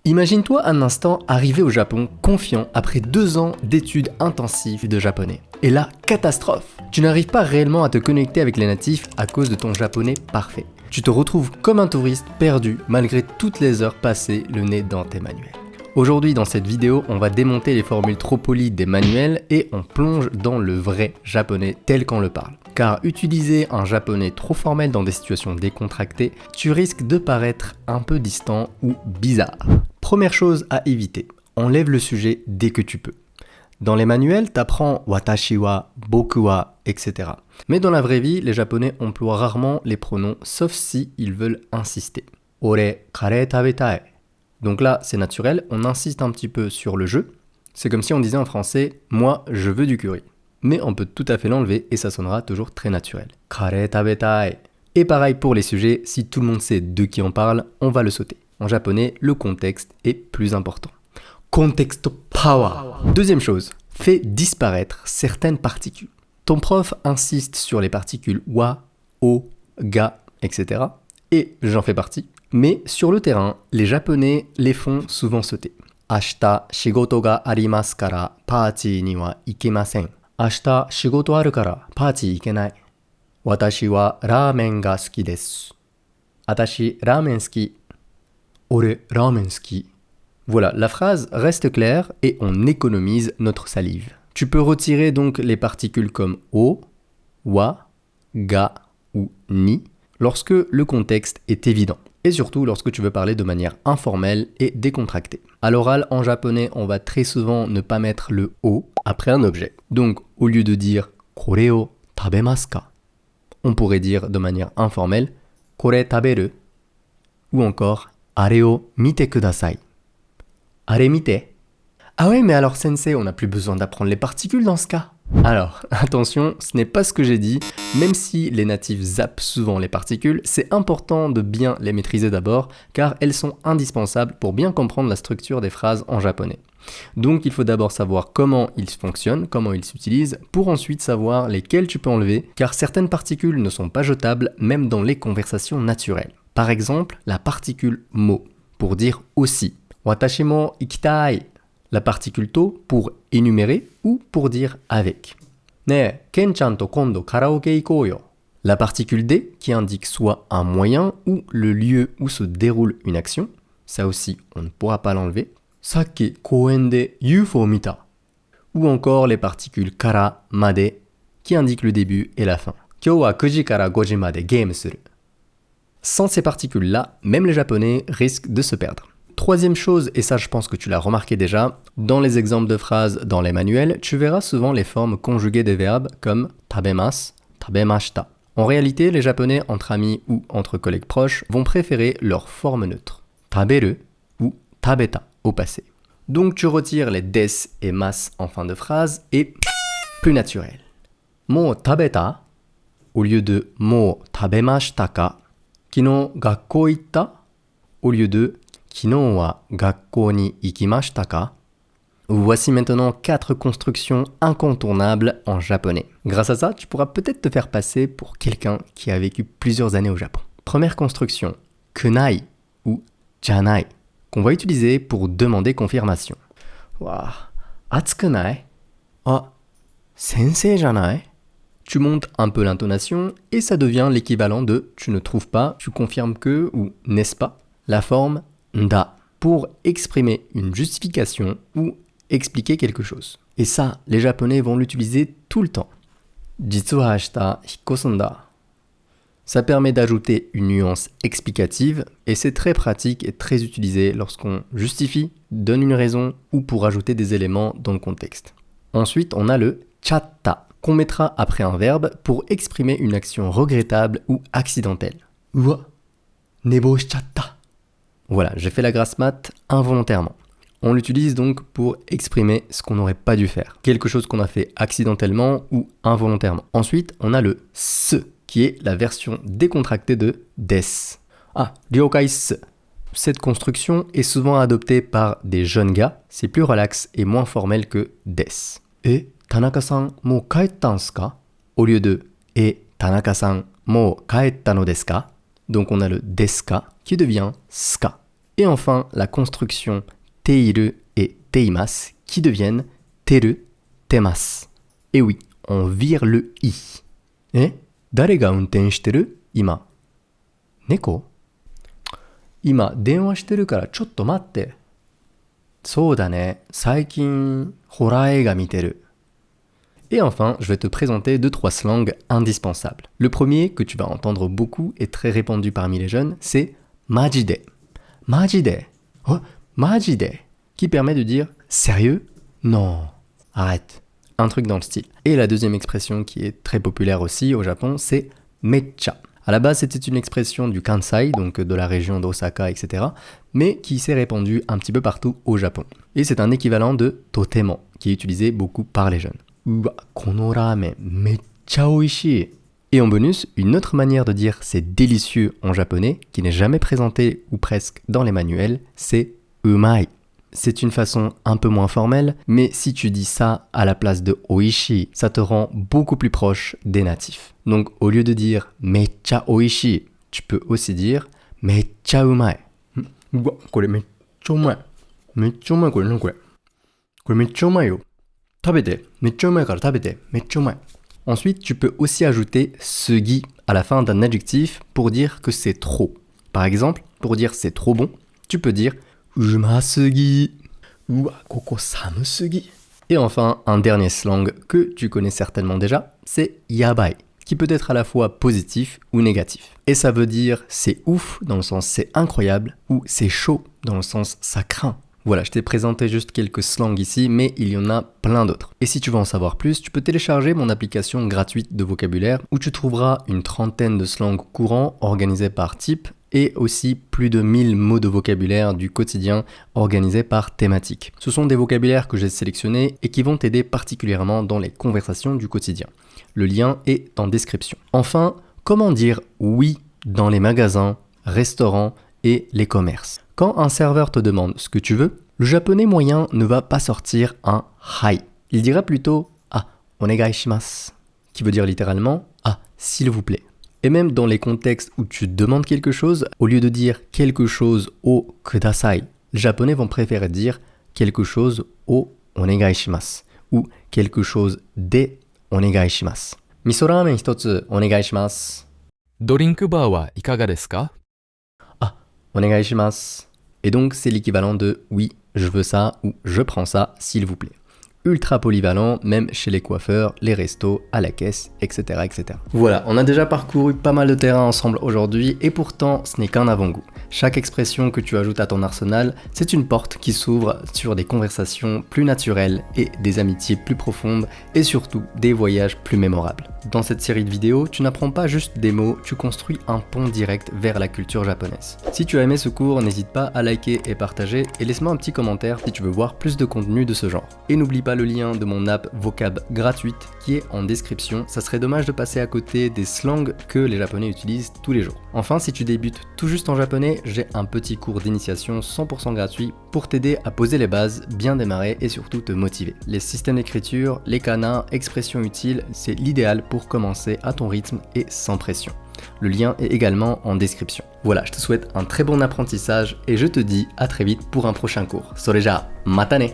Imagine-toi un instant arriver au Japon confiant après 2 ans d'études intensives de japonais. Et là, catastrophe! Tu n'arrives pas réellement à te connecter avec les natifs à cause de ton japonais parfait. Tu te retrouves comme un touriste perdu malgré toutes les heures passées le nez dans tes manuels. Aujourd'hui dans cette vidéo, on va démonter les formules trop polies des manuels et on plonge dans le vrai japonais tel qu'on le parle. Car utiliser un japonais trop formel dans des situations décontractées, tu risques de paraître un peu distant ou bizarre. Première chose à éviter, enlève le sujet dès que tu peux. Dans les manuels, t'apprends watashi wa, boku wa, etc. Mais dans la vraie vie, les japonais emploient rarement les pronoms sauf si ils veulent insister. Ore kare tabetai. Donc là, c'est naturel, on insiste un petit peu sur le jeu. C'est comme si on disait en français « moi, je veux du curry ». Mais on peut tout à fait l'enlever et ça sonnera toujours très naturel. Kare tabetai. Et pareil pour les sujets, si tout le monde sait de qui on parle, on va le sauter. En japonais, le contexte est plus important. Contexto power. Deuxième chose, fais disparaître certaines particules. Ton prof insiste sur les particules wa, o, ga, etc. Et j'en fais partie. Mais sur le terrain, les japonais les font souvent sauter. Ashita shigoto ga arimasu kara party ni wa ikemasen. Ashita shigoto aru kara party ikenai. Watashi wa ramen ga suki desu. Atashi ramen suki. Ore ramen suki. Voilà, la phrase reste claire et on économise notre salive. Tu peux retirer donc les particules comme o, wa, ga ou ni lorsque le contexte est évident. Et surtout lorsque tu veux parler de manière informelle et décontractée. À l'oral, en japonais, on va très souvent ne pas mettre le o après un objet. Donc, au lieu de dire kore o tabemasu ka, on pourrait dire de manière informelle kore taberu ou encore are o mite kudasai. Are mite. Ah ouais, mais alors sensei, on n'a plus besoin d'apprendre les particules dans ce cas. Alors, attention, ce n'est pas ce que j'ai dit, même si les natifs zappent souvent les particules, c'est important de bien les maîtriser d'abord, car elles sont indispensables pour bien comprendre la structure des phrases en japonais. Donc il faut d'abord savoir comment ils fonctionnent, comment ils s'utilisent, pour ensuite savoir lesquels tu peux enlever, car certaines particules ne sont pas jetables même dans les conversations naturelles. Par exemple, la particule mo, pour dire aussi. Watashi mo ikitai. La particule to pour énumérer ou pour dire avec. Ne, Ken-chan to kondo karaoke ikou yo. La particule D qui indique soit un moyen ou le lieu où se déroule une action. Ça aussi, on ne pourra pas l'enlever. Saki koen de UFO mita. Ou encore les particules kara, made qui indiquent le début et la fin. Kyou wa 9 kara 5 made game suru. Sans ces particules-là, même les japonais risquent de se perdre. Troisième chose, et ça je pense que tu l'as remarqué déjà, dans les exemples de phrases dans les manuels, tu verras souvent les formes conjuguées des verbes comme tabemasu, tabemashita. En réalité, les japonais entre amis ou entre collègues proches vont préférer leur forme neutre, taberu ou tabeta au passé. Donc tu retires les des et mas en fin de phrase et plus naturel. Mo tabeta au lieu de mo tabemashita ka, kino gakko itta au lieu de Kino wa gakko ni ikimashita ka? Voici maintenant 4 constructions incontournables en japonais. Grâce à ça, tu pourras peut-être te faire passer pour quelqu'un qui a vécu plusieurs années au Japon. Première construction, kunai ou janai, qu'on va utiliser pour demander confirmation. Wa, atsukunai? Ah, sensei janai? Tu montes un peu l'intonation et ça devient l'équivalent de tu ne trouves pas, tu confirmes que ou n'est-ce pas? La forme da pour exprimer une justification ou expliquer quelque chose. Et ça, les japonais vont l'utiliser tout le temps. Jitsu wa ashita hikkosu n da. Ça permet d'ajouter une nuance explicative et c'est très pratique et très utilisé lorsqu'on justifie, donne une raison ou pour ajouter des éléments dans le contexte. Ensuite, on a le chatta qu'on mettra après un verbe pour exprimer une action regrettable ou accidentelle. Uwa, nebo shichatta. Voilà, j'ai fait la grasse mat involontairement. On l'utilise donc pour exprimer ce qu'on n'aurait pas dû faire. Quelque chose qu'on a fait accidentellement ou involontairement. Ensuite, on a le se, qui est la version décontractée de des. Ah, ryoukai su. Cette construction est souvent adoptée par des jeunes gars. C'est plus relax et moins formel que des. Et Tanaka-san mou kaetta nsu ka? Au lieu de et Tanaka-san mou kaetta no desu ka? Donc on a le desu ka qui devient ska. Et enfin, la construction teiru et teimasu qui deviennent teru, temasu. Et oui, on vire le i. Dare ga unten shiteru ima? Neko? Ima, denwa shiteru kara chotto matte. Sou da ne, saikin horror eiga miteru. Et enfin, je vais te présenter 2-3 slangs indispensables. Le premier, que tu vas entendre beaucoup et très répandu parmi les jeunes, c'est majide. Majide. Oh, majide. Qui permet de dire sérieux? Non. Arrête. Un truc dans le style. Et la deuxième expression qui est très populaire aussi au Japon, c'est mecha. À la base, c'était une expression du Kansai, donc de la région d'Osaka, etc., mais qui s'est répandue un petit peu partout au Japon. Et c'est un équivalent de totemo, qui est utilisé beaucoup par les jeunes. Uwa, kono ramen mecha oishii. Et en bonus, une autre manière de dire c'est délicieux en japonais, qui n'est jamais présentée ou presque dans les manuels, c'est umai. C'est une façon un peu moins formelle, mais si tu dis ça à la place de oishi, ça te rend beaucoup plus proche des natifs. Donc au lieu de dire mecha oishi, tu peux aussi dire mecha umai. Kore mecha umai. Mecha umai, kore nani kore? Kore mecha umai yo. Tabete. Mecha umai kara tabete. Mecha umai. Ensuite, tu peux aussi ajouter sugi à la fin d'un adjectif pour dire que c'est trop. Par exemple, pour dire c'est trop bon, tu peux dire umasugi. Uwa, koko samusugi. Et enfin, un dernier slang que tu connais certainement déjà, c'est yabai, qui peut être à la fois positif ou négatif. Et ça veut dire c'est ouf dans le sens c'est incroyable ou c'est chaud dans le sens ça craint. Voilà, je t'ai présenté juste quelques slangs ici, mais il y en a plein d'autres. Et si tu veux en savoir plus, tu peux télécharger mon application gratuite de vocabulaire où tu trouveras une trentaine de slangs courants organisés par type et aussi plus de 1000 mots de vocabulaire du quotidien organisés par thématique. Ce sont des vocabulaires que j'ai sélectionnés et qui vont t'aider particulièrement dans les conversations du quotidien. Le lien est en description. Enfin, comment dire oui dans les magasins, restaurants et les commerces? Quand un serveur te demande ce que tu veux, le japonais moyen ne va pas sortir un hai. Il dira plutôt ah, onegai shimasu, qui veut dire littéralement ah, s'il vous plaît. Et même dans les contextes où tu demandes quelque chose, au lieu de dire quelque chose au kudasai, les japonais vont préférer dire quelque chose au onegai shimasu ou quelque chose de onegai shimasu. Miso ramen hitotsu onegai shimasu. Drink bar wa ikaga desu ka? Ah, onegai shimasu. Et donc c'est l'équivalent de oui, je veux ça ou je prends ça, s'il vous plaît. Ultra polyvalent, même chez les coiffeurs, les restos, à la caisse, etc., etc. Voilà, on a déjà parcouru pas mal de terrain ensemble aujourd'hui et pourtant ce n'est qu'un avant-goût. Chaque expression que tu ajoutes à ton arsenal, c'est une porte qui s'ouvre sur des conversations plus naturelles et des amitiés plus profondes et surtout des voyages plus mémorables. Dans cette série de vidéos, tu n'apprends pas juste des mots, tu construis un pont direct vers la culture japonaise. Si tu as aimé ce cours, n'hésite pas à liker et partager et laisse-moi un petit commentaire si tu veux voir plus de contenu de ce genre. Et n'oublie pas le lien de mon app Vocab gratuite qui est en description, ça serait dommage de passer à côté des slangs que les japonais utilisent tous les jours. Enfin, si tu débutes tout juste en japonais, j'ai un petit cours d'initiation 100% gratuit pour t'aider à poser les bases, bien démarrer et surtout te motiver. Les systèmes d'écriture, les kanas, expressions utiles, c'est l'idéal pour commencer à ton rythme et sans pression. Le lien est également en description. Voilà, je te souhaite un très bon apprentissage et je te dis à très vite pour un prochain cours. Soreja, mata ne!